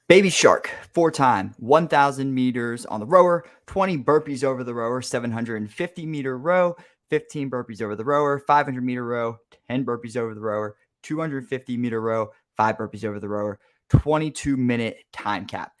Baby shark, 4 time, 1,000 meters on the rower, 20 burpees over the rower, 750-meter row, 15 burpees over the rower, 500-meter row, 10 burpees over the rower, 250-meter row, 5 burpees over the rower, 22-minute time cap.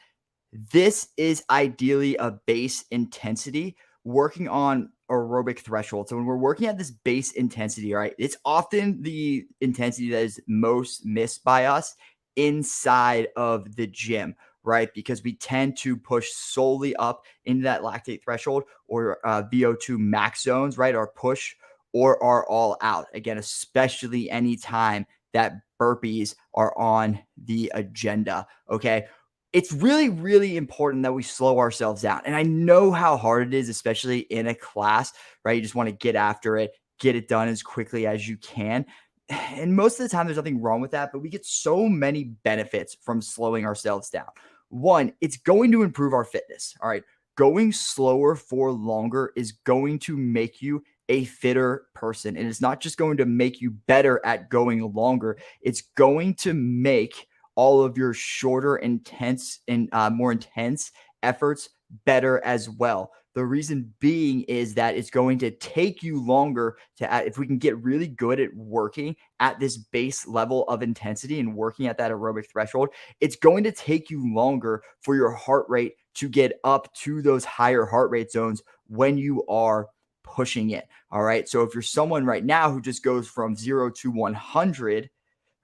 This is ideally a base intensity working on aerobic threshold. So when we're working at this base intensity, right, it's often the intensity that is most missed by us inside of the gym, right? Because we tend to push solely up into that lactate threshold or VO2 max zones, right? Our push or our all out. Again, especially anytime that burpees are on the agenda. Okay, it's really, really important that we slow ourselves down. And I know how hard it is, especially in a class, right? You just want to get after it, get it done as quickly as you can. And most of the time, there's nothing wrong with that, but we get so many benefits from slowing ourselves down. One, it's going to improve our fitness. All right. Going slower for longer is going to make you a fitter person. And it's not just going to make you better at going longer, it's going to make all of your shorter, intense, and more intense efforts better as well. The reason being is that it's going to take you longer to, if we can get really good at working at this base level of intensity and working at that aerobic threshold, it's going to take you longer for your heart rate to get up to those higher heart rate zones when you are pushing it. All right. So if you're someone right now who just goes from 0 to 100,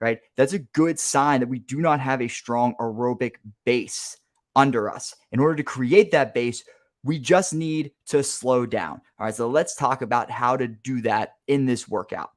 right? That's a good sign that we do not have a strong aerobic base under us. In order to create that base, we just need to slow down. All right, so let's talk about how to do that in this workout.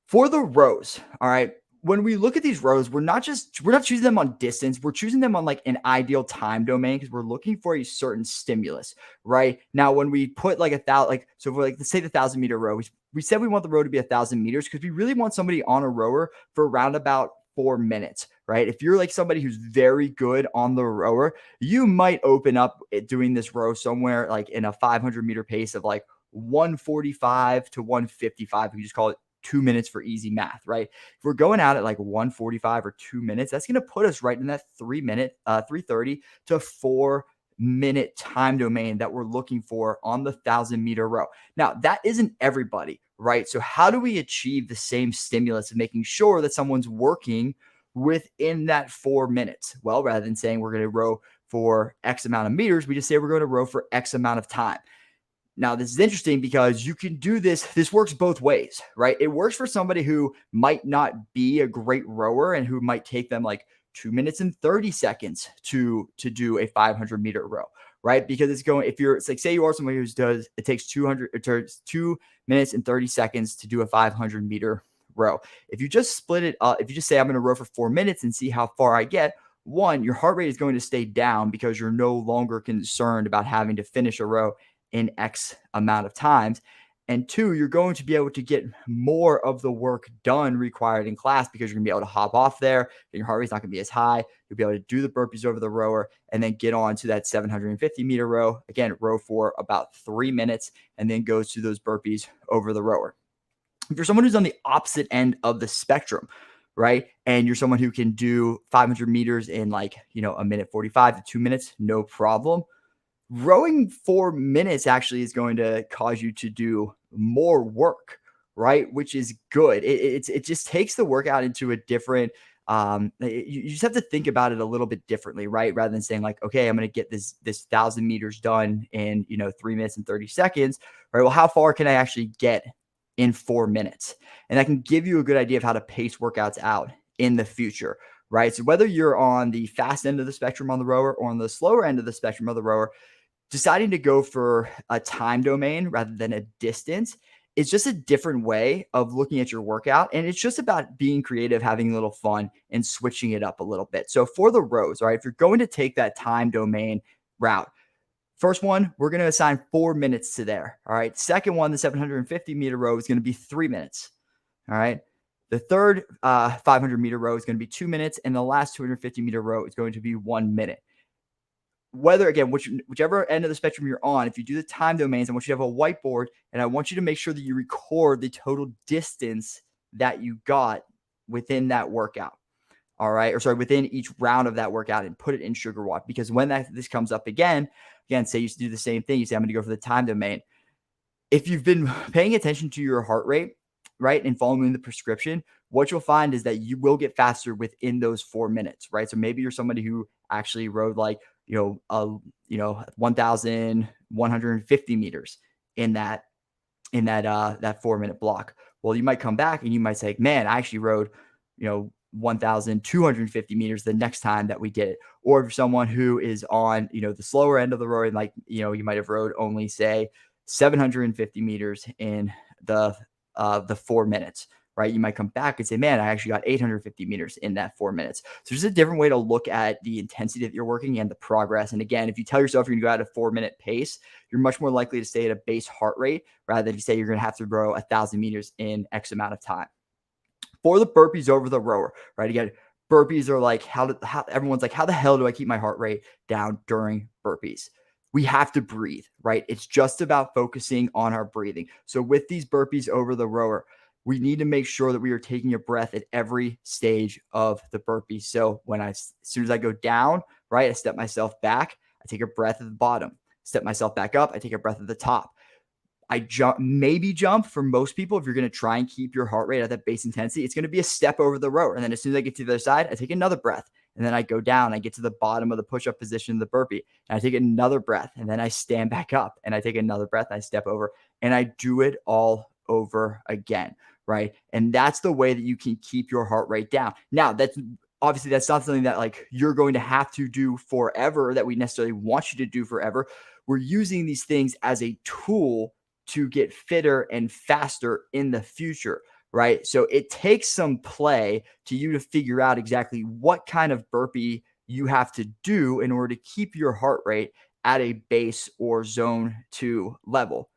For the rows, all right, when we look at these rows, we're not choosing them on distance, we're choosing them on like an ideal time domain because we're looking for a certain stimulus, right? Now, when we put like 1,000, like, so if we're like, let's say the 1,000-meter row, we said we want the row to be 1,000 meters because we really want somebody on a rower for around about 4 minutes, right? If you're like somebody who's very good on the rower, you might open up doing this row somewhere like in a 500-meter pace of like 145 to 155. We just call it 2 minutes for easy math, right? If we're going out at like 145 or 2 minutes, that's going to put us right in that 3 minute, 330 to 4 minute time domain that we're looking for on the 1,000-meter row. Now, that isn't everybody, right? So how do we achieve the same stimulus of making sure that someone's working within that 4 minutes? Well, rather than saying we're going to row for X amount of meters, we just say we're going to row for X amount of time. Now, this is interesting because you can do this. This works both ways, right? It works for somebody who might not be a great rower and who might take them like 2 minutes and 30 seconds to do a 500-meter row, right? Because it's going, if you're, it's like, say you are somebody who does, it takes 2 minutes and 30 seconds to do a 500-meter row. If you just split it up, if you just say, I'm going to row for 4 minutes and see how far I get, one, your heart rate is going to stay down because you're no longer concerned about having to finish a row in X amount of times. And two, you're going to be able to get more of the work done required in class because you're going to be able to hop off there. And your heart rate's not going to be as high. You'll be able to do the burpees over the rower and then get on to that 750-meter row. Again, row for about 3 minutes and then goes to those burpees over the rower. If you're someone who's on the opposite end of the spectrum, right, and you're someone who can do 500 meters in like, a minute 45 to 2 minutes, no problem. Rowing 4 minutes actually is going to cause you to do more work, right? Which is good. It just takes the workout into a different, you just have to think about it a little bit differently, right? Rather than saying like, okay, I'm going to get this 1,000 meters done in, 3 minutes and 30 seconds, right? Well, how far can I actually get in 4 minutes? And that can give you a good idea of how to pace workouts out in the future, right? So whether you're on the fast end of the spectrum on the rower or on the slower end of the spectrum of the rower, deciding to go for a time domain rather than a distance is just a different way of looking at your workout. And it's just about being creative, having a little fun, and switching it up a little bit. So for the rows, all right, if you're going to take that time domain route, first one, we're going to assign 4 minutes to there. All right. Second one, the 750-meter row is going to be 3 minutes. All right. The third 500-meter row is going to be 2 minutes. And the last 250-meter row is going to be 1 minute. Whether, again, whichever end of the spectrum you're on, if you do the time domains, I want you to have a whiteboard and I want you to make sure that you record the total distance that you got within that workout. All right. Or sorry, within each round of that workout and put it in sugar walk. Because when this comes up again, say you used to do the same thing. You say, I'm going to go for the time domain. If you've been paying attention to your heart rate, right, and following the prescription, what you'll find is that you will get faster within those 4 minutes, right? So maybe you're somebody who actually rode like, 1,150 meters in that 4-minute block. Well, you might come back and you might say, man, I actually rode, 1,250 meters the next time that we did it. Or if someone who is on, the slower end of the road, like, you might have rode only say 750 meters in the 4 minutes, right? You might come back and say, man, I actually got 850 meters in that 4 minutes. So there's a different way to look at the intensity that you're working and the progress. And again, if you tell yourself you're going to go at a 4-minute pace, you're much more likely to stay at a base heart rate rather than if you say you're going to have to row 1,000 meters in X amount of time. For the burpees over the rower, right? Again, burpees are like, how everyone's like, how the hell do I keep my heart rate down during burpees? We have to breathe, right? It's just about focusing on our breathing. So with these burpees over the rower, we need to make sure that we are taking a breath at every stage of the burpee. So as soon as I go down, right, I step myself back, I take a breath at the bottom, step myself back up, I take a breath at the top. I jump for most people. If you're going to try and keep your heart rate at that base intensity, it's going to be a step over the rower. And then as soon as I get to the other side, I take another breath. And then I go down, I get to the bottom of the push-up position of the burpee, and I take another breath. And then I stand back up and I take another breath. And I step over and I do it all over again. Right. And that's the way that you can keep your heart rate down. Now, that's not something that like you're going to have to do forever, that we necessarily want you to do forever. We're using these things as a tool to get fitter and faster in the future, right? So it takes some play to you to figure out exactly what kind of burpee you have to do in order to keep your heart rate at a base or zone 2 level.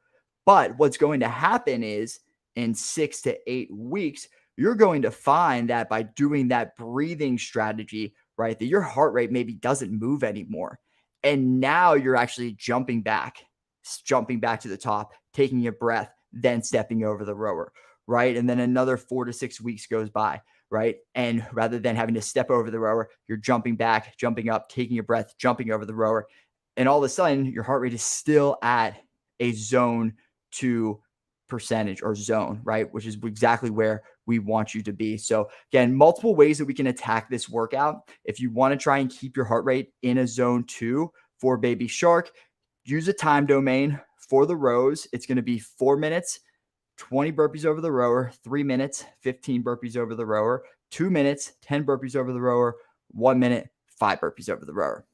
But what's going to happen is in 6 to 8 weeks, you're going to find that by doing that breathing strategy, right, that your heart rate maybe doesn't move anymore. And now you're actually jumping back to the top, taking a breath, then stepping over the rower, right? And then another 4 to 6 weeks goes by, right? And rather than having to step over the rower, you're jumping back, jumping up, taking a breath, jumping over the rower. And all of a sudden, your heart rate is still at a zone 2 percentage or zone, right? Which is exactly where we want you to be. So again, multiple ways that we can attack this workout. If you want to try and keep your heart rate in a zone 2 for Baby Shark, use a time domain for the rows. It's going to be 4 minutes, 20 burpees over the rower, 3 minutes, 15 burpees over the rower, 2 minutes, 10 burpees over the rower, 1 minute, 5 burpees over the rower.